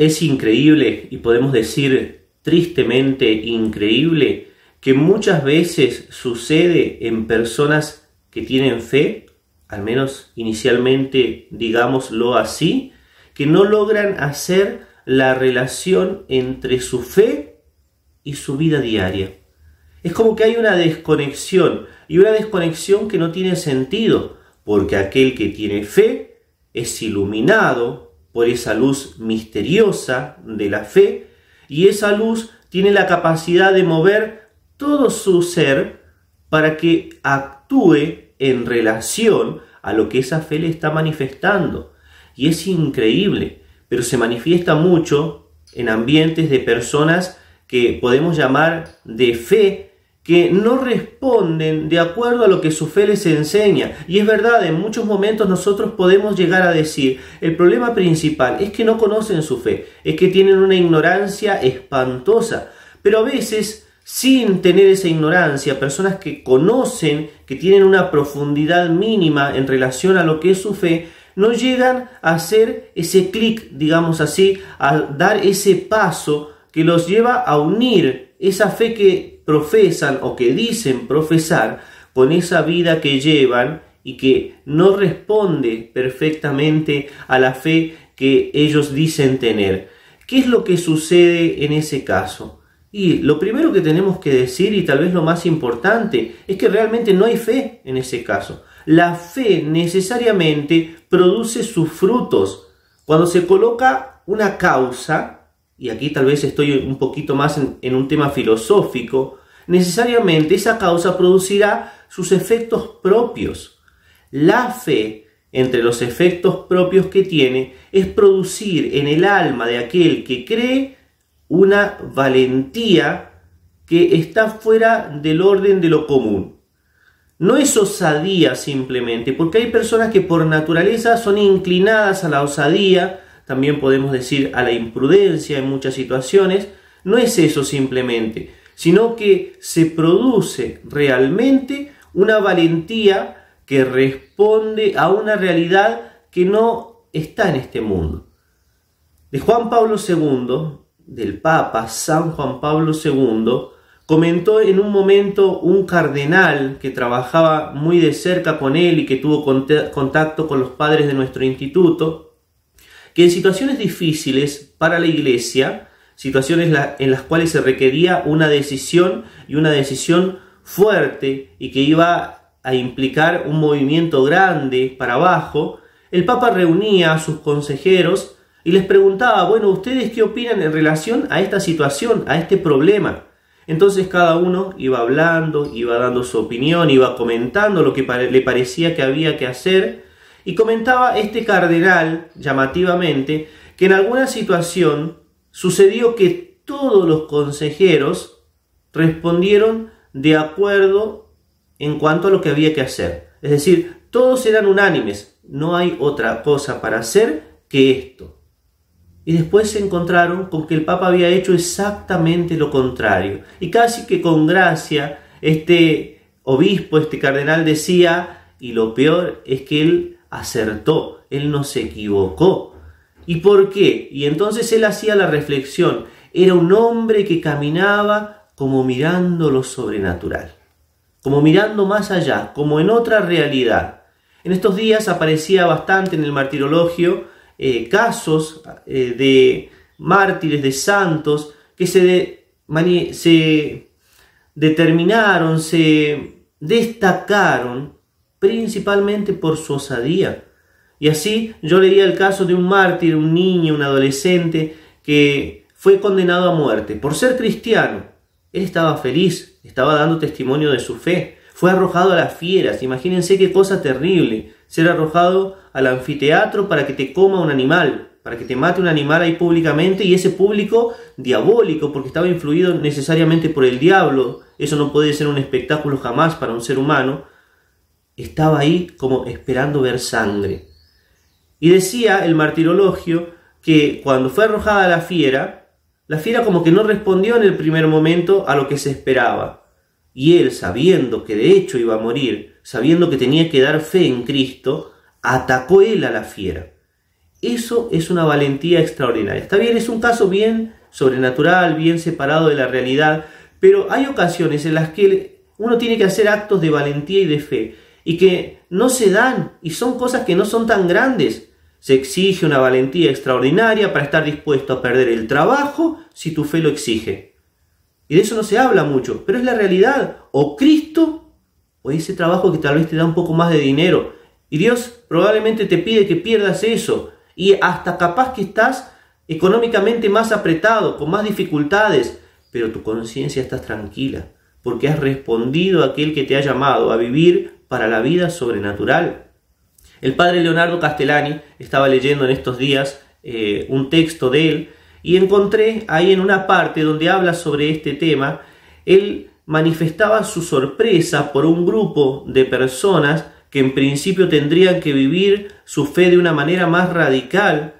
Es increíble, y podemos decir tristemente increíble, que muchas veces sucede en personas que tienen fe, al menos inicialmente digámoslo así, que no logran hacer la relación entre su fe y su vida diaria. Es como que hay una desconexión, y una desconexión que no tiene sentido, porque aquel que tiene fe es iluminado por esa luz misteriosa de la fe, y esa luz tiene la capacidad de mover todo su ser para que actúe en relación a lo que esa fe le está manifestando. Y es increíble, pero se manifiesta mucho en ambientes de personas que podemos llamar de fe, que no responden de acuerdo a lo que su fe les enseña. Y es verdad, en muchos momentos nosotros podemos llegar a decir, el problema principal es que no conocen su fe, es que tienen una ignorancia espantosa. Pero a veces, sin tener esa ignorancia, personas que conocen, que tienen una profundidad mínima en relación a lo que es su fe, no llegan a hacer ese clic, digamos así, a dar ese paso que los lleva a unir esa fe que profesan o que dicen profesar con esa vida que llevan y que no responde perfectamente a la fe que ellos dicen tener. ¿Qué es lo que sucede en ese caso? Y lo primero que tenemos que decir, y tal vez lo más importante, es que realmente no hay fe en ese caso. La fe necesariamente produce sus frutos. Cuando se coloca una causa, y aquí tal vez estoy un poquito más en un tema filosófico, necesariamente esa causa producirá sus efectos propios. La fe, entre los efectos propios que tiene, es producir en el alma de aquel que cree una valentía que está fuera del orden de lo común. No es osadía simplemente, porque hay personas que por naturaleza son inclinadas a la osadía, también podemos decir a la imprudencia en muchas situaciones. No es eso simplemente, sino que se produce realmente una valentía que responde a una realidad que no está en este mundo. De Juan Pablo II, del Papa San Juan Pablo II, comentó en un momento un cardenal que trabajaba muy de cerca con él y que tuvo contacto con los padres de nuestro instituto, que en situaciones difíciles para la Iglesia, situaciones en las cuales se requería una decisión y una decisión fuerte y que iba a implicar un movimiento grande para abajo, el Papa reunía a sus consejeros y les preguntaba, bueno, ¿ustedes qué opinan en relación a esta situación, a este problema? Entonces cada uno iba hablando, iba dando su opinión, iba comentando lo que le parecía que había que hacer. Y comentaba este cardenal, llamativamente, que en alguna situación sucedió que todos los consejeros respondieron de acuerdo en cuanto a lo que había que hacer. Es decir, todos eran unánimes, no hay otra cosa para hacer que esto. Y después se encontraron con que el Papa había hecho exactamente lo contrario. Y casi que con gracia, este obispo, este cardenal decía, y lo peor es que él acertó, él no se equivocó. ¿Y por qué? Y entonces él hacía la reflexión, era un hombre que caminaba como mirando lo sobrenatural, como mirando más allá, como en otra realidad. En estos días aparecía bastante en el martirologio casos de mártires, de santos, que se determinaron, se destacaron principalmente por su osadía. Y así yo leía el caso de un mártir, un niño, un adolescente que fue condenado a muerte por ser cristiano. Él estaba feliz, estaba dando testimonio de su fe. Fue arrojado a las fieras. Imagínense qué cosa terrible, ser arrojado al anfiteatro para que te coma un animal, para que te mate un animal ahí públicamente, y ese público diabólico, porque estaba influido necesariamente por el diablo. Eso no puede ser un espectáculo jamás para un ser humano. Estaba ahí como esperando ver sangre. Y decía el martirologio que cuando fue arrojada la fiera como que no respondió en el primer momento a lo que se esperaba. Y él, sabiendo que de hecho iba a morir, sabiendo que tenía que dar fe en Cristo, atacó él a la fiera. Eso es una valentía extraordinaria. Está bien, es un caso bien sobrenatural, bien separado de la realidad, pero hay ocasiones en las que uno tiene que hacer actos de valentía y de fe, y que no se dan, y son cosas que no son tan grandes. Se exige una valentía extraordinaria para estar dispuesto a perder el trabajo si tu fe lo exige. Y de eso no se habla mucho, pero es la realidad. O Cristo, o ese trabajo que tal vez te da un poco más de dinero. Y Dios probablemente te pide que pierdas eso. Y hasta capaz que estás económicamente más apretado, con más dificultades, pero tu conciencia está tranquila, porque has respondido a aquel que te ha llamado a vivir para la vida sobrenatural. El padre Leonardo Castellani, estaba leyendo en estos días un texto de él, y encontré ahí en una parte donde habla sobre este tema. Él manifestaba su sorpresa por un grupo de personas que en principio tendrían que vivir su fe de una manera más radical,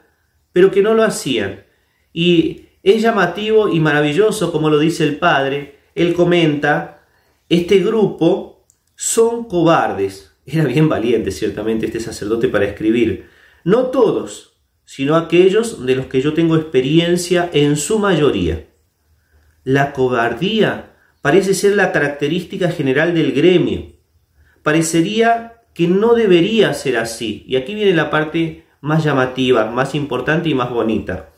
pero que no lo hacían. Y es llamativo y maravilloso, como lo dice el padre. Él comenta, este grupo son cobardes. Era bien valiente, ciertamente, este sacerdote para escribir. No todos, sino aquellos de los que yo tengo experiencia en su mayoría. La cobardía parece ser la característica general del gremio. Parecería que no debería ser así. Y aquí viene la parte más llamativa, más importante y más bonita.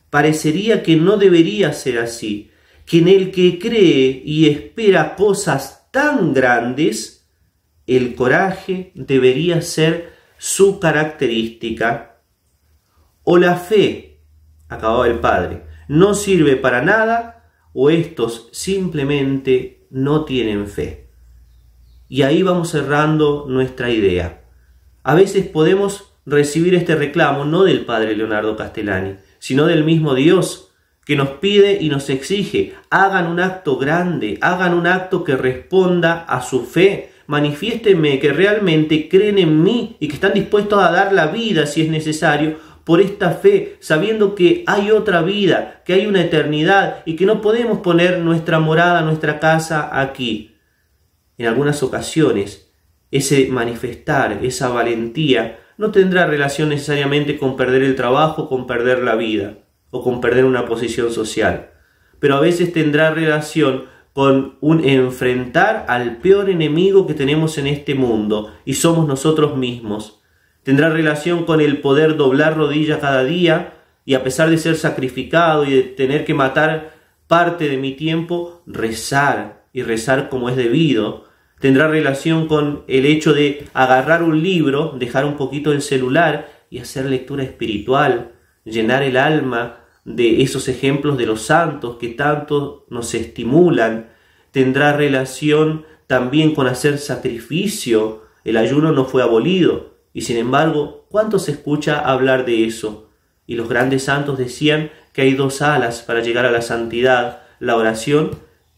Parecería que no debería ser así, que en el que cree y espera cosas tan grandes, el coraje debería ser su característica. O la fe, acababa el padre, no sirve para nada, o estos simplemente no tienen fe. Y ahí vamos cerrando nuestra idea. A veces podemos recibir este reclamo no del padre Leonardo Castellani, sino del mismo Dios, que nos pide y nos exige: hagan un acto grande, hagan un acto que responda a su fe. Manifiéstenme que realmente creen en mí y que están dispuestos a dar la vida si es necesario por esta fe, sabiendo que hay otra vida, que hay una eternidad y que no podemos poner nuestra morada, nuestra casa aquí. En algunas ocasiones, ese manifestar, esa valentía, no tendrá relación necesariamente con perder el trabajo, con perder la vida o con perder una posición social, pero a veces tendrá relación con un enfrentar al peor enemigo que tenemos en este mundo, y somos nosotros mismos. Tendrá relación con el poder doblar rodilla cada día, y a pesar de ser sacrificado y de tener que matar parte de mi tiempo, rezar, y rezar como es debido. Tendrá relación con el hecho de agarrar un libro, dejar un poquito el celular y hacer lectura espiritual, llenar el alma de esos ejemplos de los santos que tanto nos estimulan. Tendrá relación también con hacer sacrificio. El ayuno no fue abolido, y sin embargo, ¿cuánto se escucha hablar de eso? Y los grandes santos decían que hay dos alas para llegar a la santidad: la oración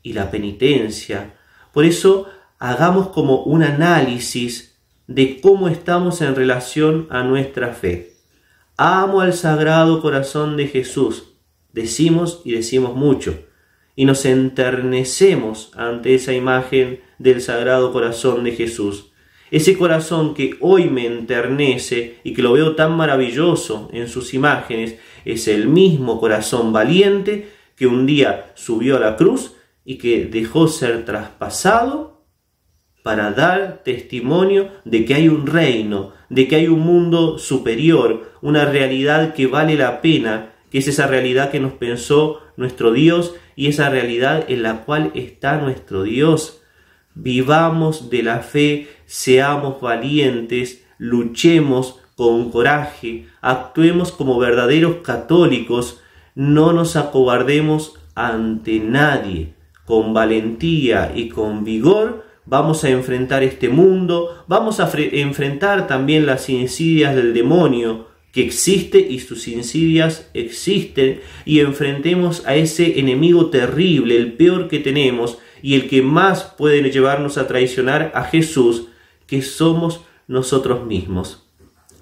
y la penitencia. Por eso, hagamos como un análisis de cómo estamos en relación a nuestra fe. Amo al Sagrado Corazón de Jesús, decimos y decimos mucho, y nos enternecemos ante esa imagen del Sagrado Corazón de Jesús. Ese corazón que hoy me enternece y que lo veo tan maravilloso en sus imágenes, es el mismo corazón valiente que un día subió a la cruz y que dejó ser traspasado para dar testimonio de que hay un reino, de que hay un mundo superior, una realidad que vale la pena, que es esa realidad que nos pensó nuestro Dios y esa realidad en la cual está nuestro Dios. Vivamos de la fe, seamos valientes, luchemos con coraje, actuemos como verdaderos católicos, no nos acobardemos ante nadie. Con valentía y con vigor vamos a enfrentar este mundo, vamos a enfrentar también las insidias del demonio que existe y sus insidias existen, y enfrentemos a ese enemigo terrible, el peor que tenemos y el que más puede llevarnos a traicionar a Jesús, que somos nosotros mismos.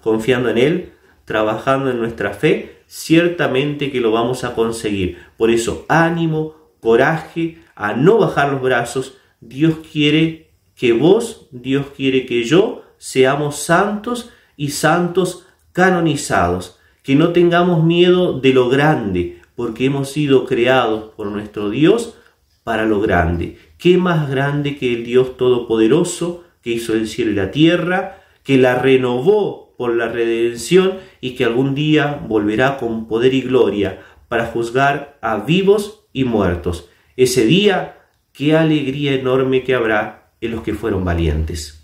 Confiando en Él, trabajando en nuestra fe, ciertamente que lo vamos a conseguir. Por eso, ánimo, coraje, a no bajar los brazos. Dios quiere que vos, Dios quiere que yo seamos santos y santos canonizados. que no tengamos miedo de lo grande, porque hemos sido creados por nuestro Dios para lo grande. ¿Qué más grande que el Dios Todopoderoso, que hizo el cielo y la tierra, que la renovó por la redención y que algún día volverá con poder y gloria para juzgar a vivos y muertos? Ese día, qué alegría enorme que habrá en los que fueron valientes.